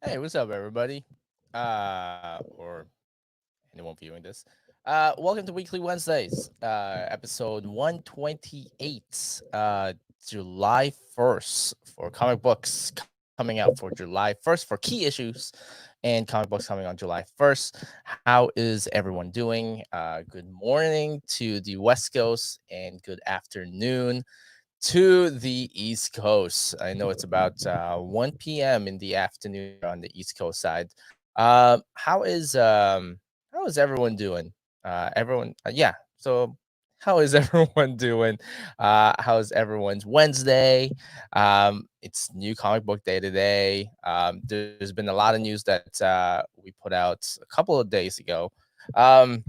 Hey, what's up, everybody? Or anyone viewing this. Welcome to Weekly Wednesdays, episode 128, July 1st for comic books coming out for July 1st for key issues and comic books coming on July 1st. How is everyone doing? Good morning to the West Coast and good afternoon to the East Coast. I know it's about 1 p.m. in the afternoon on the East Coast side. How is everyone doing? Yeah. So how is everyone doing? How's everyone's Wednesday? It's new comic book day today. There's been a lot of news that we put out a couple of days ago. Um,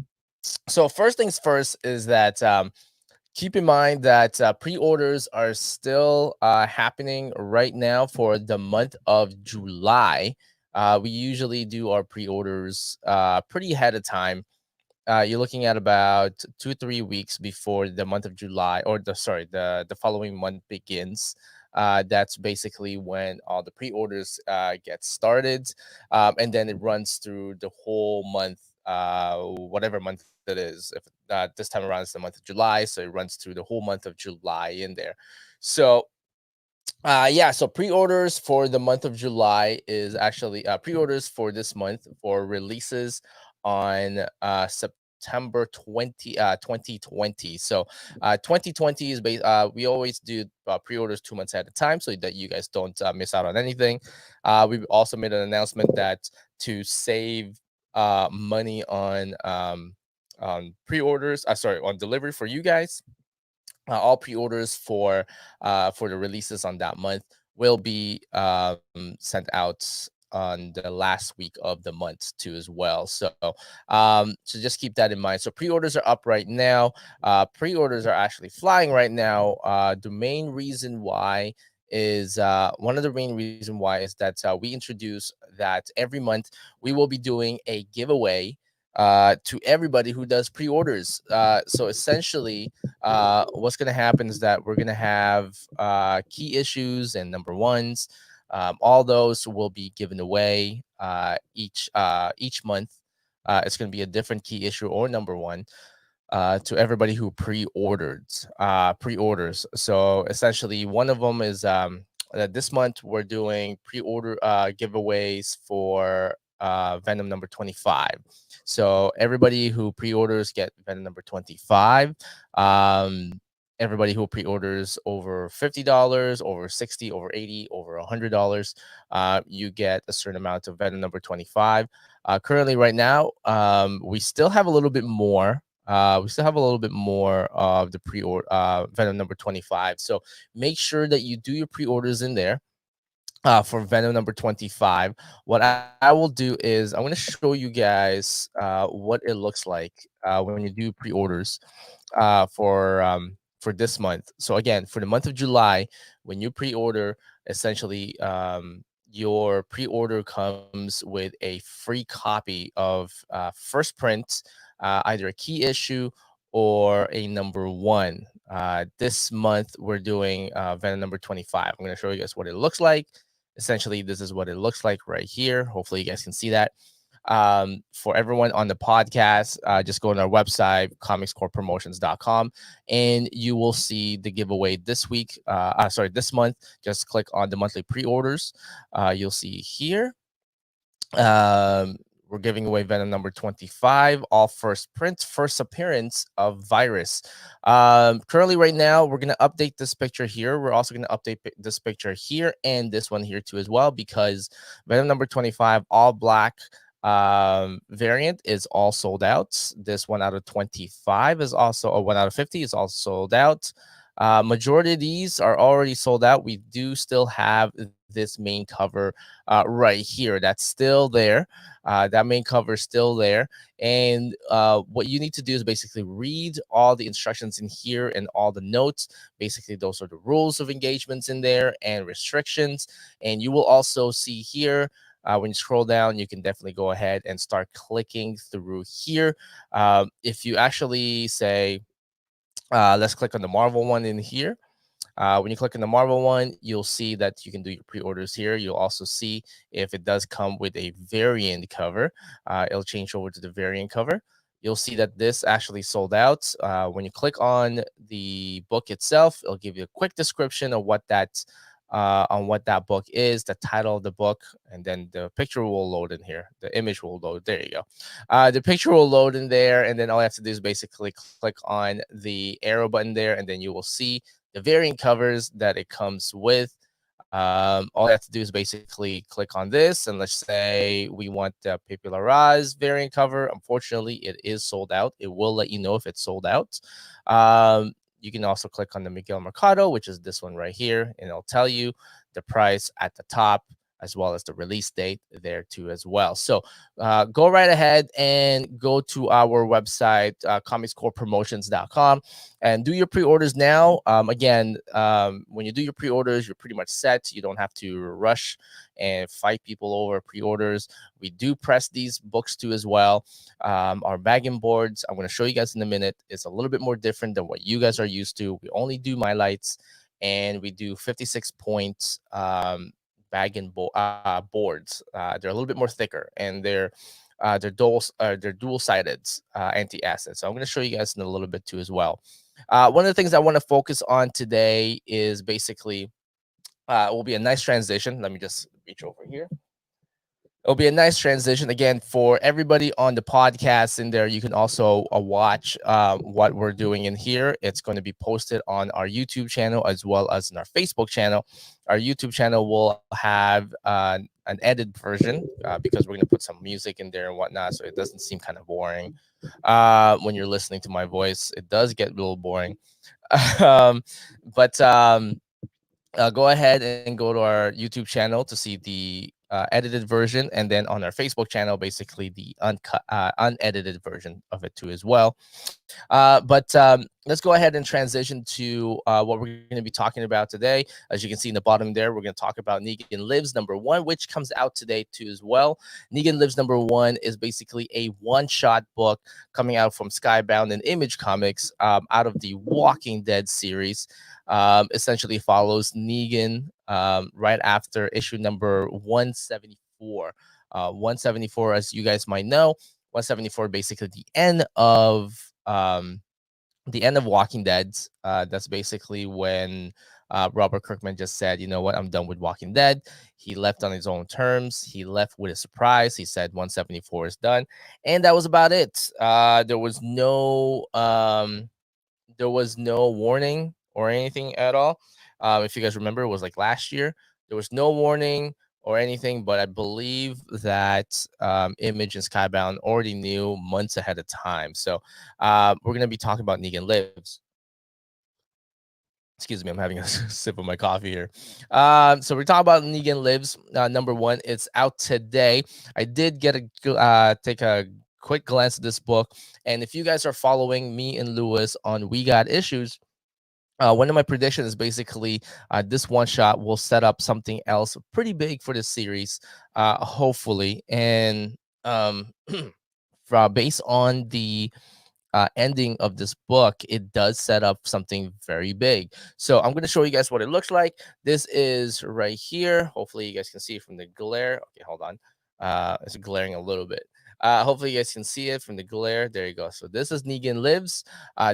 so first things first is that keep in mind that pre-orders are still happening right now for the month of July. We usually do our pre-orders pretty ahead of time. You're looking at about 2 3 weeks before the month of July, or the following month begins. That's basically when all the pre-orders get started, and then it runs through the whole month, whatever month it is. If this time around it's the month of July, so it runs through the whole month of July in there. So yeah, so pre-orders for the month of July is actually pre-orders for this month for releases on September 2020. So 2020 is we always do pre-orders 2 months at a time so that you guys don't miss out on anything. We've also made an announcement that to save money on pre-orders, sorry, on delivery for you guys, all pre-orders for the releases on that month will be sent out on the last week of the month too as well. So just keep that in mind. So pre-orders are up right now. Pre-orders are actually flying right now. The main reason why is one of the main reason why is that we introduce that every month we will be doing a giveaway to everybody who does pre-orders. So essentially, what's going to happen is that we're going to have key issues and number ones. All those will be given away each month. It's going to be a different key issue or number one to everybody who pre-orders. So essentially, one of them is this month we're doing pre-order giveaways for Venom number 25. So everybody who pre-orders get Venom number 25. Everybody who pre-orders over $50, over 60, over 80, over $100, you get a certain amount of Venom number 25. Currently, right now, we still have a little bit more. We still have a little bit more of the pre-order Venom number 25. So make sure that you do your pre-orders in there for Venom number 25. What I will do is I'm going to show you guys what it looks like when you do pre-orders for this month. So again, for the month of July, when you pre-order, essentially your pre-order comes with a free copy of first print, either a key issue or a number one. This month we're doing Venom number 25. I'm going to show you guys what it looks like. Essentially, this is what it looks like right here. Hopefully, you guys can see that. For everyone on the podcast, just go on our website, comicscorepromotions.com, and you will see the giveaway this week. This month. Just click on the monthly pre-orders. You'll see here. We're giving away Venom number 25, all first print, first appearance of Virus. Currently, right now, we're going to update this picture here. We're also going to update this picture here and this one here too as well, because Venom number 25, all black variant is all sold out. This 1 out of 25 is also, or 1 out of 50 is also sold out. Majority of these are already sold out. We do still have this main cover right here. That's still there. That main cover is still there. And what you need to do is basically read all the instructions in here and all the notes. Basically, those are the rules of engagements in there and restrictions. And you will also see here, when you scroll down, you can definitely go ahead and start clicking through here. If you actually say, let's click on the Marvel one in here. When you click on the Marvel one, you'll see that you can do your pre-orders here. You'll also see if it does come with a variant cover. It'll change over to the variant cover. You'll see that this actually sold out. When you click on the book itself, it'll give you a quick description of what that on what that book is, the title of the book, and then the picture will load in here. The image will load. There you go. The picture will load in there, and then all you have to do is basically click on the arrow button there, and then you will see the variant covers that it comes with. All you have to do is basically click on this, and let's say we want the Popularized variant cover. Unfortunately, it is sold out. It will let you know if it's sold out. You can also click on the Miguel Mercado, which is this one right here, and it'll tell you the price at the top as well as the release date there too as well. So go right ahead and go to our website, comicscorepromotions.com, and do your pre-orders now. Again, when you do your pre-orders, you're pretty much set. You don't have to rush and fight people over pre-orders. We do press these books too as well. Our bagging boards, I'm going to show you guys in a minute, is a little bit more different than what you guys are used to. We only do my lights, and we do 56 points boards. They're a little bit more thicker, and they're dual sided anti-acid. So I'm going to show you guys in a little bit too as well. One of the things I want to focus on today is basically it will be a nice transition. Let me just reach over here. It'll be a nice transition again for everybody on the podcast in there. You can also watch what we're doing in here. It's going to be posted on our YouTube channel as well as in our Facebook channel. Our YouTube channel will have an edited version because we're going to put some music in there and whatnot, so it doesn't seem kind of boring when you're listening to my voice. It does get a little boring, but go ahead and go to our YouTube channel to see the edited version, and then on our Facebook channel, basically the unedited version of it too as well. But let's go ahead and transition to what we're going to be talking about today. As you can see in the bottom there, we're going to talk about Negan Lives #1, which comes out today too as well. Negan Lives #1 is basically a one-shot book coming out from Skybound and Image Comics out of the Walking Dead series. Essentially follows Negan right after issue number 174. 174, as you guys might know, 174 basically the end of Walking Dead. That's basically when Robert Kirkman just said, you know what, I'm done with Walking Dead. He left on his own terms. He left with a surprise. He said 174 is done, and that was about it. There was no warning or anything at all. If you guys remember, it was like last year. There was no warning or anything, but I believe that Image and Skybound already knew months ahead of time. So we're going to be talking about Negan Lives. Excuse me, I'm having a sip of my coffee here. So we're talking about Negan Lives #1. It's out today. I did get take a quick glance at this book, and if you guys are following me and Lewis on We Got Issues, one of my predictions is basically this one shot will set up something else pretty big for this series, hopefully. And based on the ending of this book, it does set up something very big. So I'm going to show you guys what it looks like. This is right here. Hopefully you guys can see it from the glare. Okay, hold on. It's glaring a little bit. Hopefully you guys can see it from the glare. There you go. So this is Negan Lives.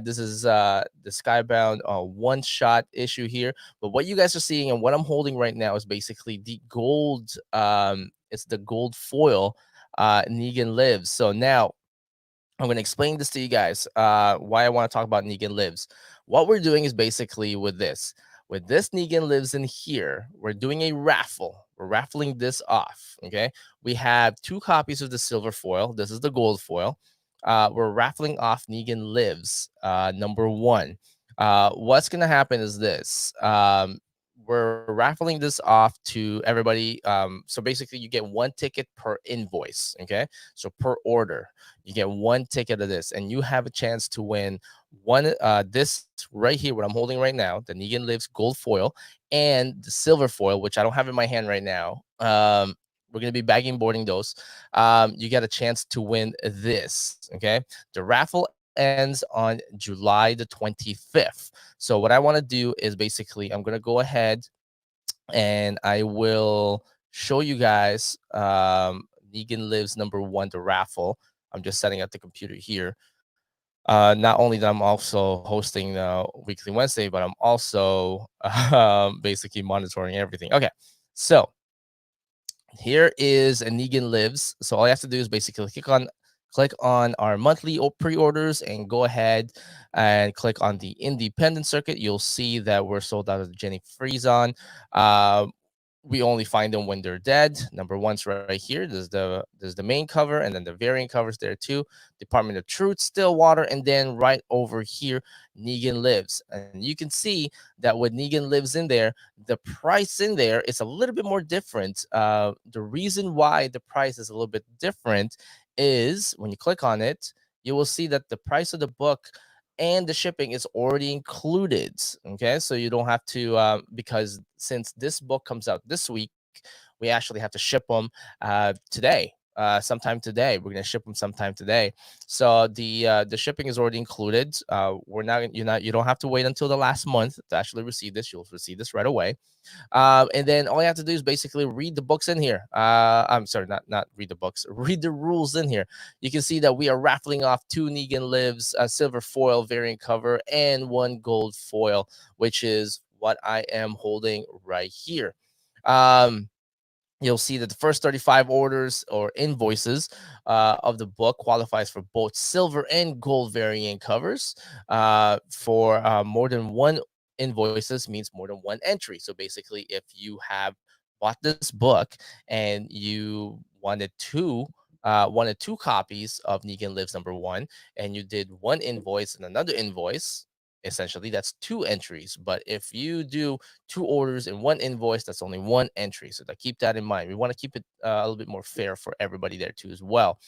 This is the Skybound one-shot issue here. But what you guys are seeing and what I'm holding right now is basically the gold. It's the gold foil Negan Lives. So now I'm going to explain this to you guys, why I want to talk about Negan Lives. What we're doing is basically with this Negan Lives in here, we're doing a raffle. We're raffling this off, okay? We have 2 copies of the silver foil. This is the gold foil. We're raffling off Negan Lives, #1. What's going to happen is this. We're raffling this off to everybody. So basically, you get 1 ticket per invoice, okay? So per order, you get 1 ticket of this, and you have a chance to win one. This right here, what I'm holding right now, the Negan Lives gold foil and the silver foil, which I don't have in my hand right now. We're gonna be bagging boarding those. You get a chance to win this, okay? The raffle ends on July the 25th. So what I want to do is basically I'm going to go ahead and I will show you guys Negan Lives #1, the raffle. I'm just setting up the computer here. Not only that I'm also hosting Weekly Wednesday, but I'm also basically monitoring everything. Okay, so here is a Negan Lives. So all you have to do is basically click on our monthly pre-orders and go ahead and click on the independent circuit. You'll see that we're sold out of the Jenny Frieson. We only find them when they're dead. #1's right here. There's the main cover, and then the variant covers there too. Department of Truth, Stillwater, and then right over here, Negan Lives. And you can see that with Negan Lives in there, the price in there is a little bit more different. The reason why the price is a little bit different is when you click on it, you will see that the price of the book and the shipping is already included. Okay, so you don't have to because since this book comes out this week, we actually have to ship them today. Sometime today, we're gonna ship them sometime today. So the shipping is already included. You don't have to wait until the last month to actually receive this. You'll receive this right away. And then all you have to do is basically read the books in here. I'm sorry, not read the books, read the rules in here. You can see that we are raffling off 2 Negan Lives, a silver foil variant cover, and 1 gold foil, which is what I am holding right here. You'll see that the first 35 orders or invoices of the book qualifies for both silver and gold variant covers. For more than one invoices means more than one entry. So basically, if you have bought this book and you wanted two copies of Negan Lives #1, and you did one invoice and another invoice, essentially that's 2 entries. But if you do 2 orders in 1 invoice, that's only 1 entry. So keep that in mind. We want to keep it a little bit more fair for everybody there too as well.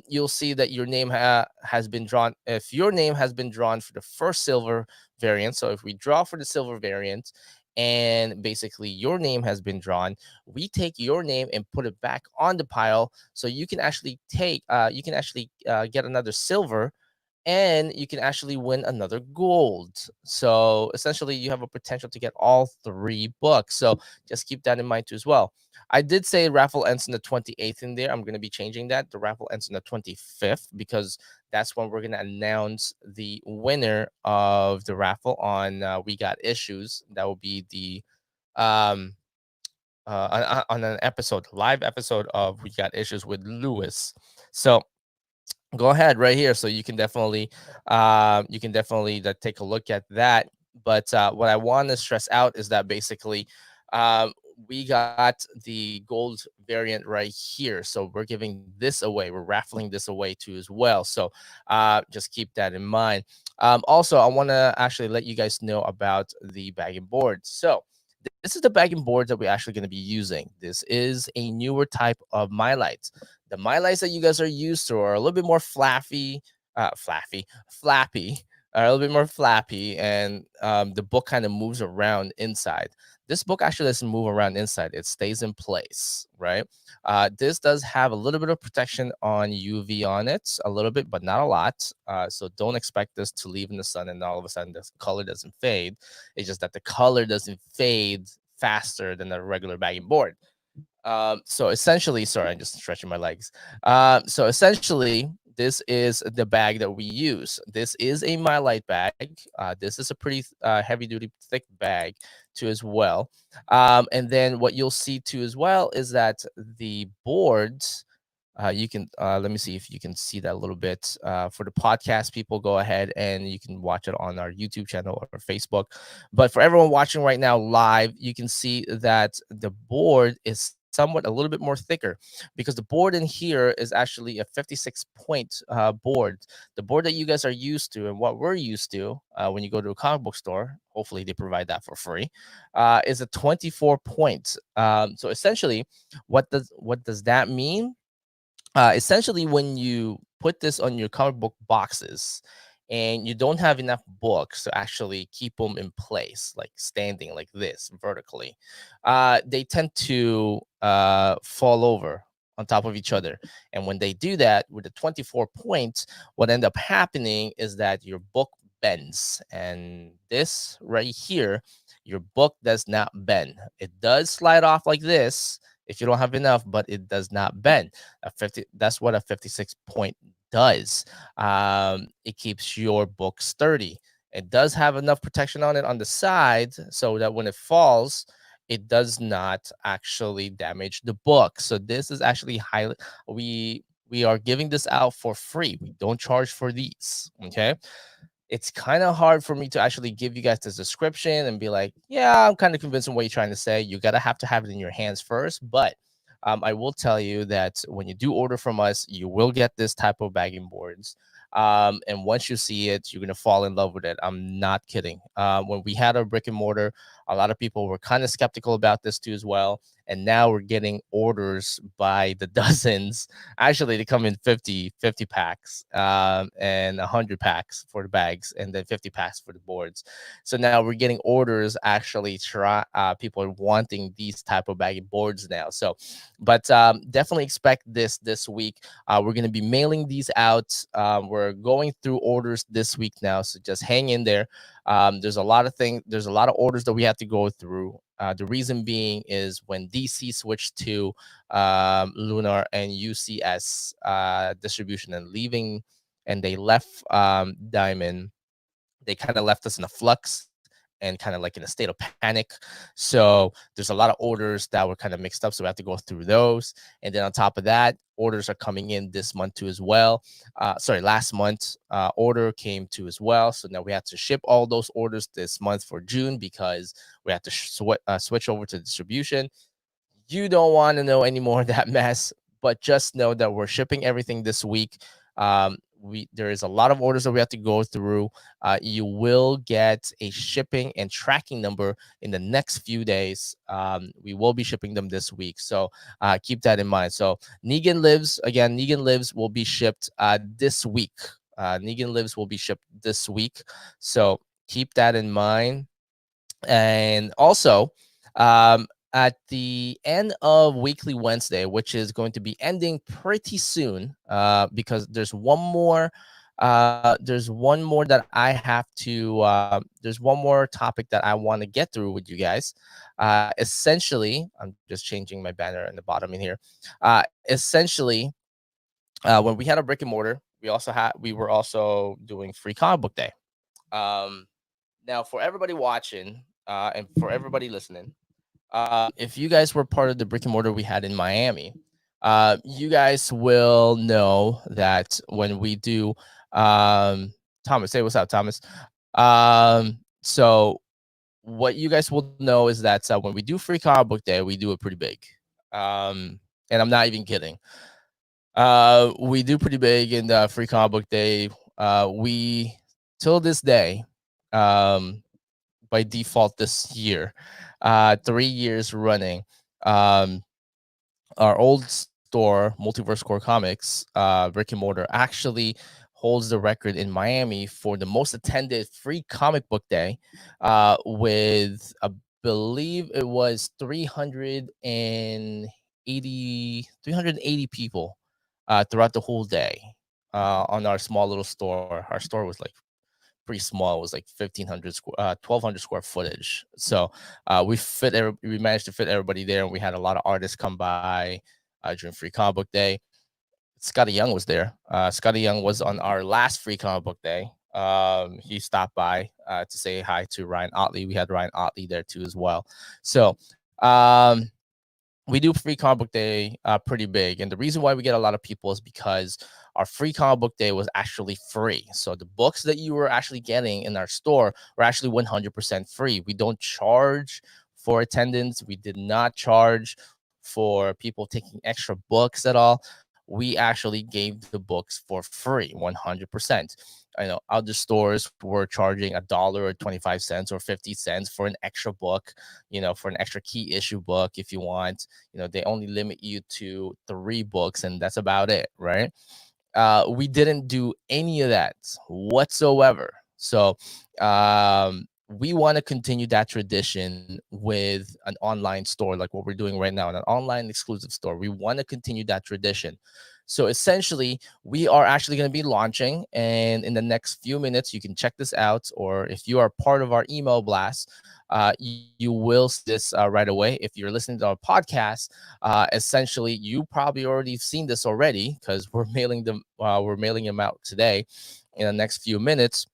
You'll see that your name has been drawn. If your name has been drawn for the first silver variant, so if we draw for the silver variant and basically your name has been drawn, we take your name and put it back on the pile, so you can actually get another silver, and you can actually win another gold. So essentially, you have a potential to get all 3 books. So just keep that in mind too as well. I did say raffle ends on the 28th in there. I'm going to be changing that. The raffle ends on the 25th because that's when we're going to announce the winner of the raffle on We Got Issues. That will be the um on an episode, live episode of We Got Issues with Lewis. So go ahead right here, so you can definitely take a look at that. But what I want to stress out is that basically we got the gold variant right here, so we're giving this away, we're raffling this away too as well. So just keep that in mind. Also, I want to actually let you guys know about the bagging board. So this is the bagging board that we're actually going to be using. This is a newer type of my lights. The my lights that you guys are used to are a little bit more flappy, are a little bit more flappy, and the book kind of moves around inside. This book actually doesn't move around inside; it stays in place, right? This does have a little bit of protection on UV on it, a little bit, but not a lot. So don't expect this to leave in the sun and all of a sudden the color doesn't fade. It's just that the color doesn't fade faster than a regular bagging board. So essentially, sorry, I'm just stretching my legs. So essentially, this is the bag that we use. This is a My Light bag. This is a pretty heavy duty, thick bag too as well. And then what you'll see too as well is that the boards, you can let me see if you can see that a little bit. For the podcast people, go ahead and you can watch it on our YouTube channel or Facebook. But for everyone watching right now live, you can see that the board is somewhat a little bit more thicker, because the board in here is actually a 56 point board. The board that you guys are used to and what we're used to when you go to a comic book store, hopefully they provide that for free, is a 24 point. So essentially, what does that mean? Essentially, when you put this on your comic book boxes and you don't have enough books to actually keep them in place, like standing like this vertically, they tend to fall over. on top of each other. And when they do that with the 24 points, what end up happening is that your book bends. And this right here, your book does not bend. It does slide off like this if you don't have enough, but it does not bend. A 50, that's what a 56 point does. It keeps your book sturdy. It does have enough protection on it on the side so that when it falls, it does not actually damage the book. So this is actually highly, we are giving this out for free. We don't charge for these. Okay. It's kind of hard for me to actually give you guys this description and be like, yeah, I'm kind of convinced of what you're trying to say. You gotta have to have it in your hands first. But I will tell you that when you do order from us, you will get this type of bagging boards. And once you see it, you're gonna fall in love with it. I'm not kidding. When we had our brick and mortar, a lot of people were kind of skeptical about this too as well. And now we're getting orders by the dozens. Actually, they come in 50 packs, and 100 packs for the bags, and then 50 packs for the boards. So now we're getting orders. Actually, people are wanting these type of bagging boards now. So, but definitely expect this week. We're going to be mailing these out. We're going through orders this week now, so just hang in there. There's a lot of things. There's a lot of orders that we have to go through. The reason being is when DC switched to Lunar and UCS distribution and leaving, and they left Diamond, they kind of left us in a flux and kind of like in a state of panic. So there's a lot of orders that were kind of mixed up. So we have to go through those. And then on top of that, orders are coming in this month too as well. Last month order came too as well. So now we have to ship all those orders this month for June because we have to switch over to distribution. You don't want to know any more of that mess, but just know that we're shipping everything this week. There is a lot of orders that we have to go through. You will get a shipping and tracking number in the next few days. We will be shipping them this week, so keep that in mind. So Negan Lives will be shipped this week. Negan Lives will be shipped this week, so keep that in mind. And also, at the end of Weekly Wednesday, which is going to be ending pretty soon, because there's one more. There's one more that I have to. There's one more topic that I want to get through with you guys. Essentially, I'm just changing my banner in the bottom in here. Essentially, when we had a brick and mortar, we were also doing free comic book day. Now, for everybody watching and for everybody listening, if you guys were part of the brick and mortar we had in Miami, you guys will know that when we do, Thomas, say what's up, Thomas. So what you guys will know is that when we do free comic book day, we do it pretty big. And I'm not even kidding. We do pretty big in the free comic book day. We till this day, by default this year, 3 years running, our old store, Multiverse Core Comics, brick and mortar, actually holds the record in Miami for the most attended free comic book day, with I believe it was 380 people throughout the whole day on our small little store. Our store was like pretty small. It was like 1,200 square footage. So we managed to fit everybody there, and we had a lot of artists come by during Free Comic Book Day. Scotty Young was there. Scotty Young was on our last Free Comic Book Day. He stopped by to say hi to Ryan Otley. We had Ryan Otley there too as well. So we do free comic book day pretty big, and the reason why we get a lot of people is because our free comic book day was actually free. So the books that you were actually getting in our store were actually 100% free. We don't charge for attendance. We did not charge for people taking extra books at all. We actually gave the books for free, 100%. I know other stores were charging $1 or 25 cents or 50 cents for an extra book, for an extra key issue book if you want. They only limit you to 3 books, and that's about it, right? We didn't do any of that whatsoever. So we want to continue that tradition with an online store like what we're doing right now, an online exclusive store. We want to continue that tradition. So essentially, we are actually going to be launching, and in the next few minutes, you can check this out. Or if you are part of our email blast, you will see this right away. If you're listening to our podcast, essentially, you probably already seen this already because we're mailing them. We're mailing them out today. In the next few minutes,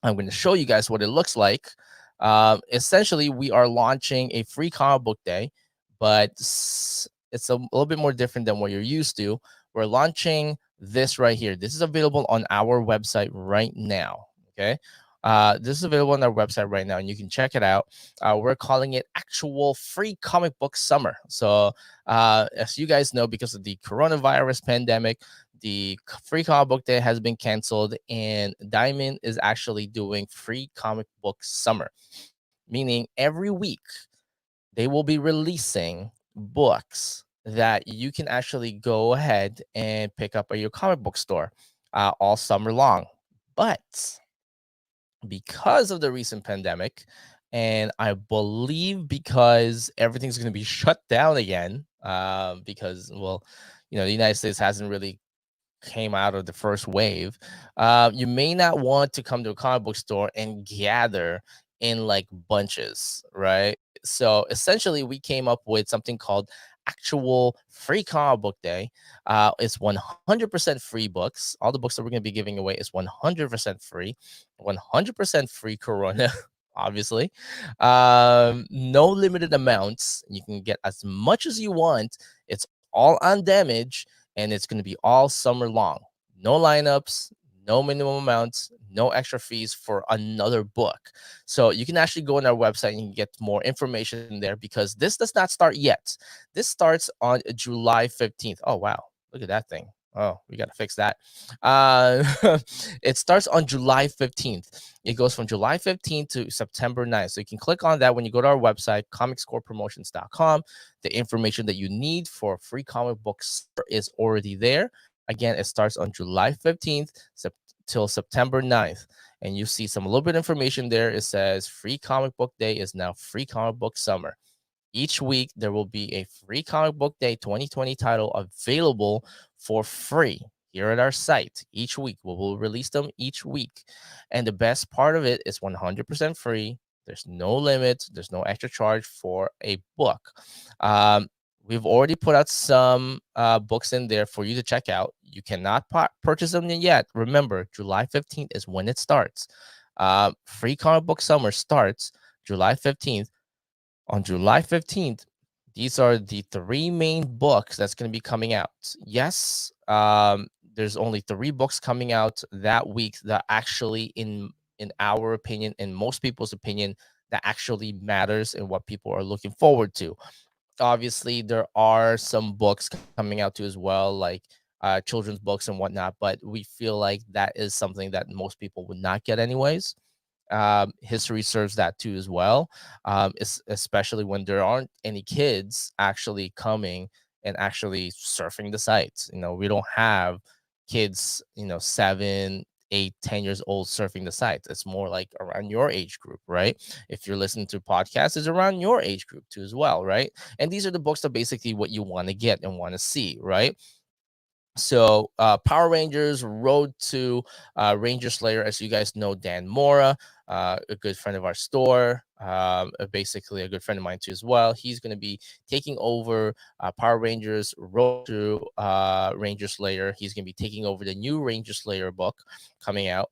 I'm going to show you guys what it looks like. Essentially, we are launching a free comic book day, but it's a little bit more different than what you're used to. We're launching this right here. This is available on our website right now. Okay. This is available on our website right now, and you can check it out. We're calling it Actual Free Comic Book Summer. So, as you guys know, because of the coronavirus pandemic, the free comic book day has been canceled, and Diamond is actually doing free comic book summer, meaning every week they will be releasing books that you can actually go ahead and pick up at your comic book store all summer long. But because of the recent pandemic, and I believe because everything's going to be shut down again, because, well, the United States hasn't really came out of the first wave, you may not want to come to a comic book store and gather in like bunches, right? So essentially, we came up with something called Actual Free Comic Book Day. It's 100% free books. All the books that we're going to be giving away is 100% free, 100% free Corona. Obviously, no limited amounts. You can get as much as you want. It's all on damage, and it's going to be all summer long. No lineups, no minimum amounts, no extra fees for another book. So you can actually go on our website and get more information there, because this does not start yet. This starts on July 15th. Oh, wow. Look at that thing. Oh, we got to fix that. Uh, it starts on July 15th. It goes from July 15th to September 9th. So you can click on that when you go to our website, comicscorepromotions.com. The information that you need for free comic books is already there. Again, it starts on July 15th till September 9th. And you see some a little bit of information there. It says free comic book day is now free comic book summer. Each week, there will be a free comic book day 2020 title available for free here at our site. Each week, we will release them each week. And the best part of it is 100% free. There's no limit. There's no extra charge for a book. We've already put out some books in there for you to check out. You cannot purchase them yet. Remember, July 15th is when it starts. Free comic book summer starts July 15th. On July 15th, these are the three main books that's going to be coming out. Yes, there's only three books coming out that week that actually, in our opinion, in most people's opinion, that actually matters and what people are looking forward to. Obviously, there are some books coming out too as well, like children's books and whatnot, but we feel like that is something that most people would not get anyways. History serves that too as well, especially when there aren't any kids actually coming and actually surfing the sites. We don't have kids 7, 8, 10 years old surfing the sites. It's more like around your age group, right? If you're listening to podcasts, it's around your age group too as well, right? And these are the books that basically what you want to get and want to see, right? So Power Rangers Road to Ranger Slayer, as you guys know, Dan Mora, a good friend of our store, basically a good friend of mine too as well. He's going to be taking over Power Rangers Road to Ranger Slayer. He's going to be taking over the new Ranger Slayer book coming out.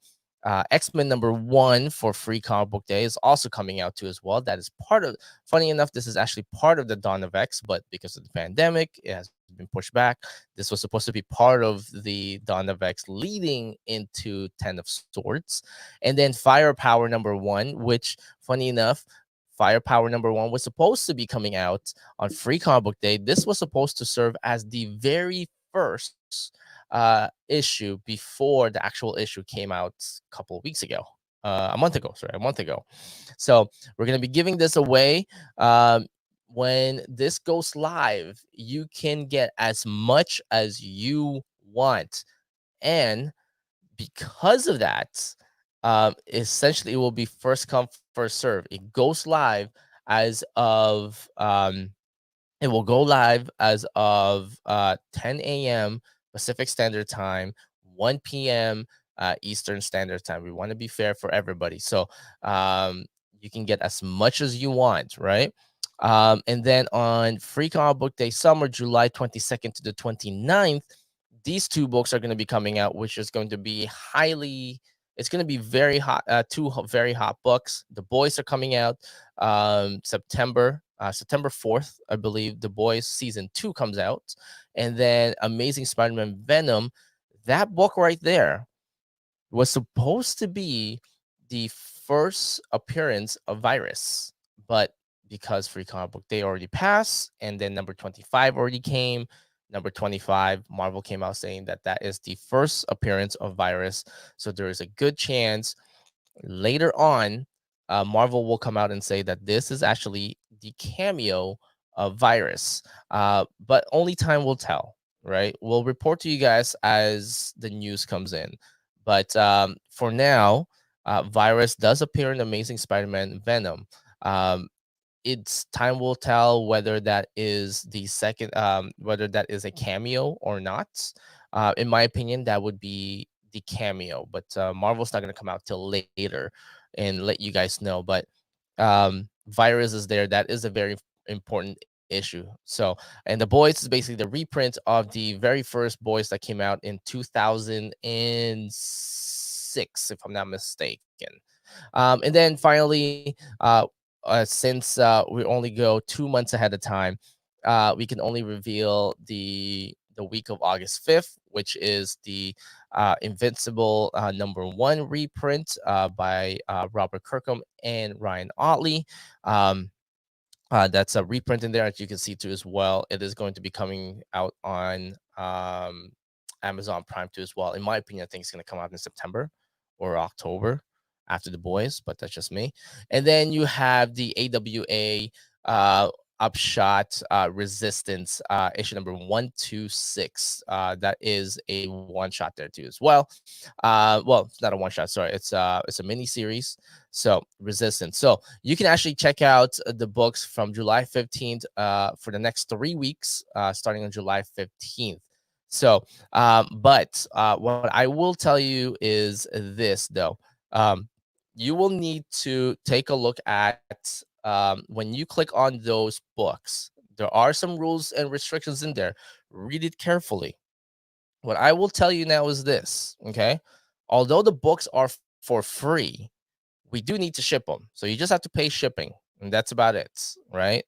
X-Men #1 for free comic book day is also coming out too as well. That is part of, funny enough, this is actually part of the Dawn of X, but because of the pandemic, it has been pushed back. This was supposed to be part of the Dawn of X leading into Ten of Swords. And then Firepower #1, which, funny enough, Firepower #1 was supposed to be coming out on free comic book day. This was supposed to serve as the very first issue before the actual issue came out a couple of weeks ago. A month ago. So we're going to be giving this away. When this goes live, you can get as much as you want. And because of that, essentially it will be first come, first serve. It goes live as of it will go live as of 10 a.m. Pacific Standard Time, 1 p.m. Eastern Standard Time. We want to be fair for everybody. So you can get as much as you want, right? And then on Free Comic Book Day Summer, July 22nd to the 29th, these two books are going to be coming out, which is going to be it's going to be very hot, very hot books. The Boys are coming out September 4th, I believe. The Boys season 2 comes out, and then Amazing Spider-Man Venom. That book right there was supposed to be the first appearance of Virus, but because Free Comic Book Day already passed, and then number 25 already came. Number 25, Marvel came out saying that that is the first appearance of Virus. So there is a good chance later on, Marvel will come out and say that this is actually the cameo of Virus. But only time will tell, right? We'll report to you guys as the news comes in. But for now, Virus does appear in Amazing Spider-Man Venom. It's time will tell whether that is the second, whether that is a cameo or not. In my opinion, that would be the cameo, but Marvel's not going to come out till later and let you guys know. But Virus is there. That is a very important issue. So, and the Boys is basically the reprint of the very first Boys that came out in 2006, if I'm not mistaken. And then finally, since we only go 2 months ahead of time, we can only reveal the week of August 5th, which is the Invincible #1 reprint by Robert Kirkham and Ryan Ottley. That's a reprint in there, as you can see too as well. It is going to be coming out on Amazon Prime too as well. In my opinion, I think it's going to come out in September or October after the Boys, but that's just me. And then you have the AWA Upshot Resistance issue number 126. That is a one shot there too as well. Well, it's not a one shot, sorry. It's a mini series. So Resistance. So you can actually check out the books from July 15th for the next 3 weeks, starting on July 15th. So, but what I will tell you is this though. You will need to take a look at when you click on those books. There are some rules and restrictions in there. Read it carefully. What I will tell you now is this, okay? Although the books are for free, we do need to ship them. So you just have to pay shipping, and that's about it, right?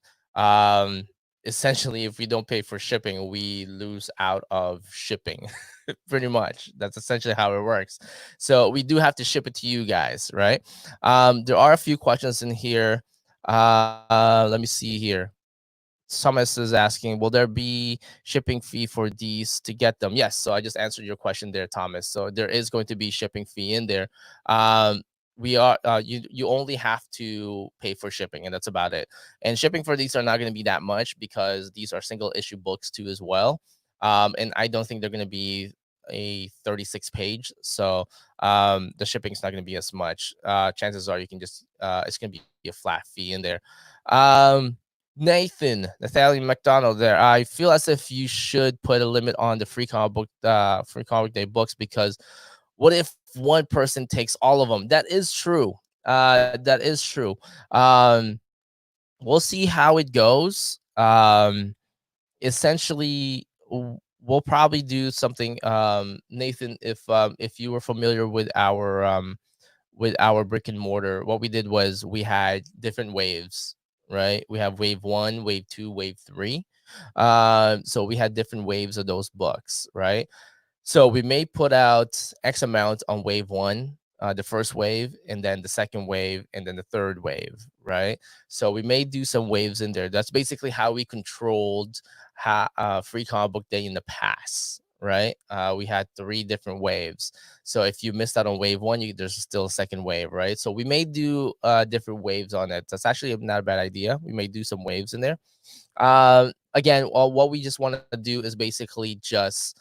Essentially, if we don't pay for shipping, we lose out of shipping. Pretty much. That's essentially how it works. So we do have to ship it to you guys, right? There are a few questions in here. Let me see here. Thomas is asking, will there be shipping fee for these to get them? Yes. So I just answered your question there, Thomas. So there is going to be shipping fee in there. We are you only have to pay for shipping, and that's about it. And shipping for these are not going to be that much because these are single issue books too as well. And I don't think they're going to be a 36 page, so the shipping is not going to be as much. Chances are you can just it's going to be a flat fee in there. Nathaniel McDonald there. I feel as if you should put a limit on the free comic day books, because what if one person takes all of them? That is true. That is true. We'll see how it goes. Essentially, we'll probably do something. Nathan, if you were familiar with our brick and mortar, what we did was we had different waves, right? We have wave 1, wave 2, wave 3. So we had different waves of those books, right? So we may put out X amount on wave 1, the first wave, and then the second wave, and then the third wave, right? So we may do some waves in there. That's basically how we controlled Free Comic Book Day in the past, right? We had 3 different waves. So if you missed out on wave 1, there's still a second wave, right? So we may do different waves on it. That's actually not a bad idea. We may do some waves in there. Again, what we just want to do is basically just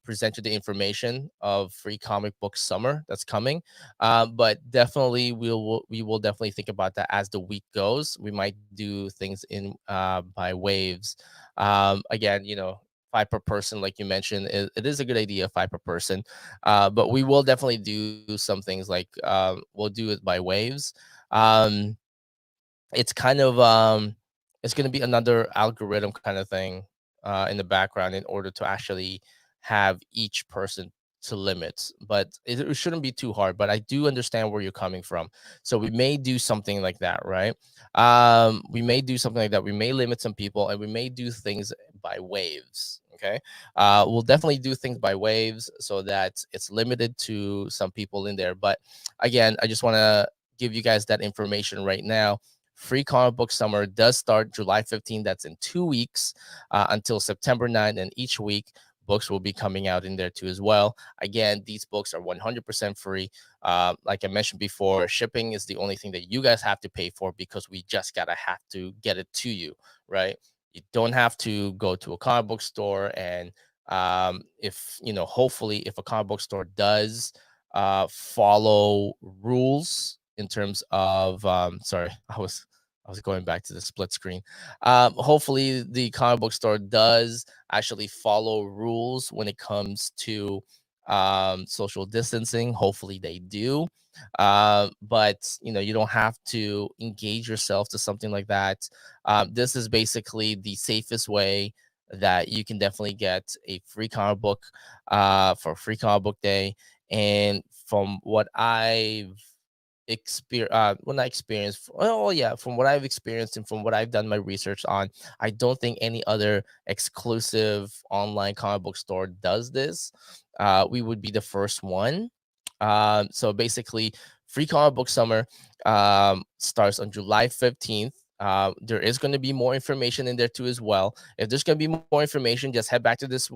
present you the information of free comic book summer that's coming. But definitely we will definitely think about that as the week goes. We might do things in by waves. Again, five per person, like you mentioned, it is a good idea, five per person. But we will definitely do some things like we'll do it by waves. Um, it's kind of it's going to be another algorithm kind of thing in the background in order to actually have each person to limits, but it shouldn't be too hard. But I do understand where you're coming from, so we may do something like that, right? We may do something like that. We may limit some people, and we may do things by waves. Okay. We'll definitely do things by waves so that it's limited to some people in there. But again, I just want to give you guys that information right now. Free comic book summer does start July 15th. That's in 2 weeks until September 9th. And each week, books will be coming out in there too as well. Again, these books are 100% free. Like I mentioned before, shipping is the only thing that you guys have to pay for because we just gotta have to get it to you, right? You don't have to go to a comic book store. And if, hopefully, if a comic book store does follow rules in terms of, sorry, I was going back to the split screen. Hopefully, the comic book store does actually follow rules when it comes to social distancing. Hopefully, they do. But you don't have to engage yourself to something like that. This is basically the safest way that you can definitely get a free comic book for free comic book day. And from what I've when I experienced, oh yeah, from what I've experienced and from what I've done my research on, I don't think any other exclusive online comic book store does this. We would be the first one. So basically, free comic book summer starts on July 15th. There is going to be more information in there too as well. If there's going to be more information, just head back to this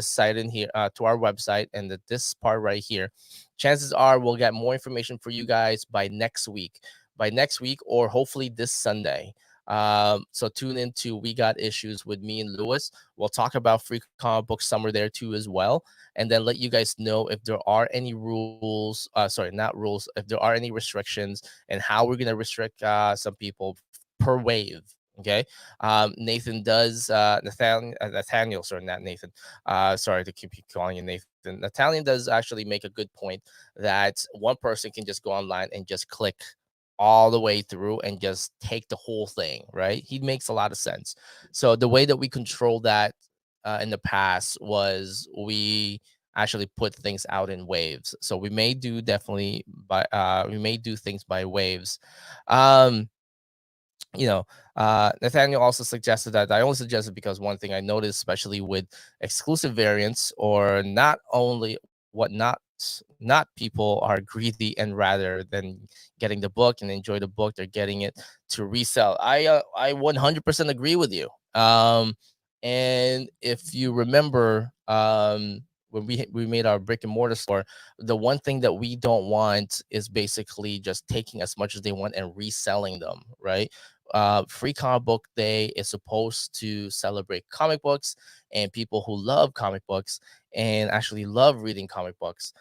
site in here, to our website, and this part right here. Chances are we'll get more information for you guys by next week, or hopefully this Sunday. So tune into We Got Issues with me and Lewis. We'll talk about free comic book summer there too as well, and then let you guys know if there are any rules. Sorry, not rules. If there are any restrictions, and how we're gonna restrict some people per wave. Okay. Nathan does Nathaniel, sorry, not Nathan. Sorry to keep calling you Nathan. Nathaniel does actually make a good point that one person can just go online and just click all the way through and just take the whole thing, right? He makes a lot of sense. So the way that we control that in the past was we actually put things out in waves. So we may do definitely by we may do things by waves. Um, Nathaniel also suggested that I only suggested because one thing I noticed, especially with exclusive variants, or not only what not people are greedy, and rather than getting the book and enjoy the book, they're getting it to resell. I 100% agree with you. And if you remember, when we made our brick and mortar store, the one thing that we don't want is basically just taking as much as they want and reselling them, right? Free comic book day is supposed to celebrate comic books and people who love comic books and actually love reading comic books.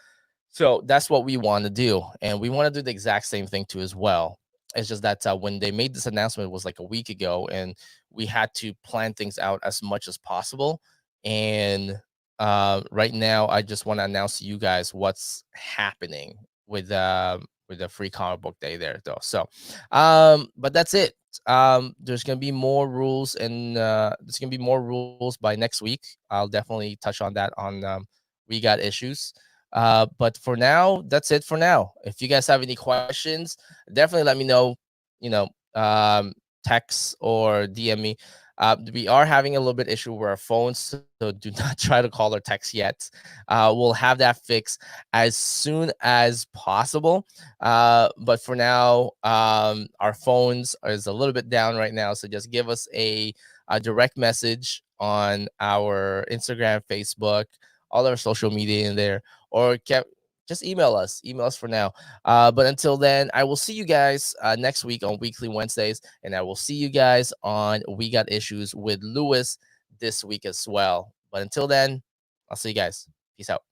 So that's what we want to do, and we want to do the exact same thing too as well. It's just that when they made this announcement, it was like a week ago, and we had to plan things out as much as possible. And right now, I just want to announce to you guys what's happening with the free comic book day there, though. So, but that's it. There's gonna be more rules, and there's gonna be more rules by next week. I'll definitely touch on that on We Got Issues. But for now, that's it for now. If you guys have any questions, definitely let me know. You know, text or DM me. We are having a little bit issue with our phones, so do not try to call or text yet. We'll have that fixed as soon as possible. But for now, our phones is a little bit down right now, so just give us a direct message on our Instagram, Facebook, all our social media in there, or just email us. Email us for now. But until then, I will see you guys next week on Weekly Wednesdays, and I will see you guys on We Got Issues with Lewis this week as well. But until then, I'll see you guys. Peace out.